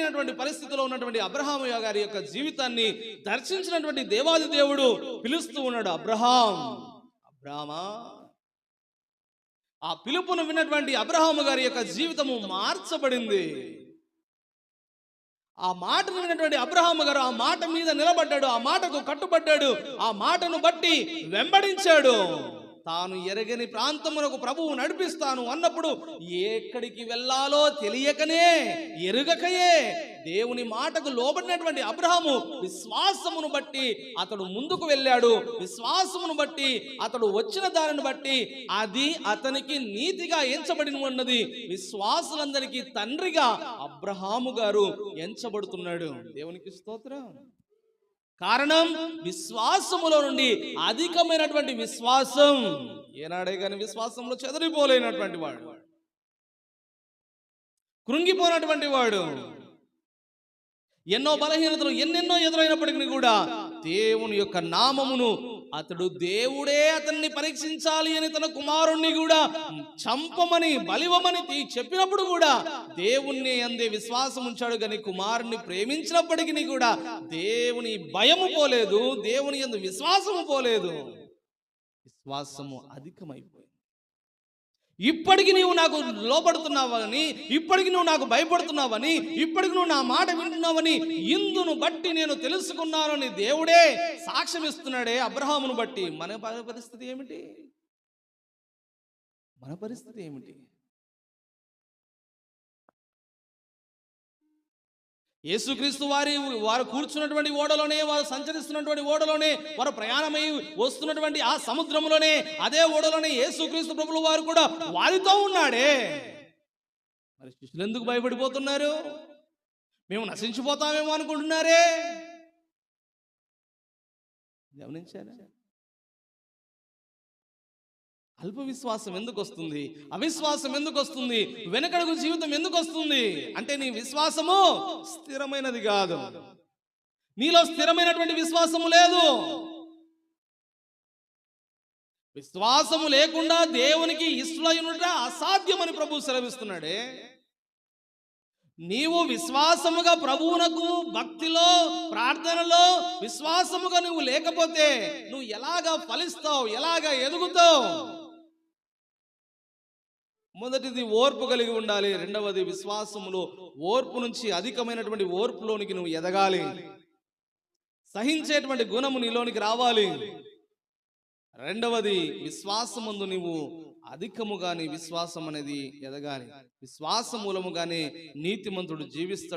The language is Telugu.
లేనటువంటి పరిస్థితిలో ఉన్నటువంటి అబ్రహాము గారి యొక్క జీవితాన్ని దర్శించినటువంటి దేవాది దేవుడు పిలుస్తూ ఉన్నాడు, అబ్రహామా. ఆ పిలుపును విన్నటువంటి అబ్రహాము గారి యొక్క జీవితము మార్చబడింది. ఆ మాటను విన్నటువంటి అబ్రహాము గారు ఆ మాట మీద నిలబడ్డాడు, ఆ మాటకు కట్టుబడ్డాడు, ఆ మాటను బట్టి వెంబడించాడు. తాను ఎరగని ప్రాంతమునకు ప్రభువు నడిపిస్తాను అన్నప్పుడు ఎక్కడికి వెళ్ళాలో తెలియకనే, ఎరుగకయే దేవుని మాటకు లోబడినటువంటి అబ్రహాము విశ్వాసమును బట్టి అతడు ముందుకు వెళ్ళాడు. విశ్వాసమును బట్టి అతడు వచ్చిన దానిని బట్టి అది అతనికి నీతిగా ఎంచబడి ఉన్నది. విశ్వాసులందరికీ తండ్రిగా అబ్రహాము గారు ఎంచబడుతున్నాడు. దేవునికి స్తోత్రం. కారణం విశ్వాసములో నుండి అధికమైనటువంటి విశ్వాసం. ఏనాడే కానీ విశ్వాసంలో చెదరిపోలేనటువంటి వాడు, కృంగిపోయినటువంటి వాడు, ఎన్నో బలహీనతలు ఎన్నెన్నో ఎదురైనప్పటికీ కూడా దేవుని యొక్క నామమును అతడు దేవుడే అతన్ని పరీక్షించాలి అని తన కుమారుణ్ణి కూడా చంపమని బలివమని చెప్పినప్పుడు కూడా దేవుణ్ణి అందే విశ్వాసం ఉంచాడు. కానీ కుమారుణ్ణి ప్రేమించినప్పటికీ కూడా దేవుని భయము పోలేదు, దేవుని యందు విశ్వాసము పోలేదు. విశ్వాసము అధికమైపోయింది. ఇప్పటికి నీవు నాకు లోపడుతున్నావని, ఇప్పటికి నువ్వు నాకు భయపడుతున్నావని, ఇప్పటికి నువ్వు నా మాట వింటున్నావని ఇందును బట్టి నేను తెలుసుకున్నానని దేవుడే సాక్ష్యం ఇస్తున్నాడే అబ్రహామును బట్టి. మన పరిస్థితి ఏమిటి? మన పరిస్థితి ఏమిటి? యేసుక్రీస్తు వారు కూర్చున్నటువంటి ఓడలోనే, వారు సంచరిస్తున్నటువంటి ఓడలోనే, వారు ప్రయాణమై వస్తున్నటువంటి ఆ సముద్రంలోనే, అదే ఓడలోనే యేసుక్రీస్తు ప్రభువు వారు కూడా వారితో ఉన్నాడే. మరి శిష్యులు ఎందుకు భయపడిపోతున్నారు? మేము నశించిపోతామేమో అనుకుంటున్నారే. గమనించారా? అల్ప విశ్వాసం ఎందుకు వస్తుంది? అవిశ్వాసం ఎందుకు వస్తుంది? వెనకడుగు జీవితం ఎందుకు వస్తుంది? అంటే నీ విశ్వాసము స్థిరమైనది కాదు. నీలో స్థిరమైనటువంటి విశ్వాసము లేదు. విశ్వాసము లేకుండా దేవునికి ఇష్టలైనట అసాధ్యమని ప్రభువు సెలవిస్తున్నాడే. నీవు విశ్వాసముగా ప్రభువునకు భక్తిలో, ప్రార్థనలో విశ్వాసముగా నువ్వు లేకపోతే నువ్వు ఎలాగా ఫలిస్తావు? ఎలాగా ఎదుగుతావు? మొదటిది ఓర్పు కలిగి ఉండాలి. రెండవది విశ్వాసములో ఓర్పు నుంచి అధికమైనటువంటి ఓర్పులోనికి నువ్వు ఎదగాలి. సహించేటువంటి గుణము నీలోనికి రావాలి. రెండవది విశ్వాసమందు నీవు అధికముగా నీ విశ్వాసం అనేది ఎదగాలి. విశ్వాస మూలముగానే నీతిమంతుడు జీవిస్తాడు.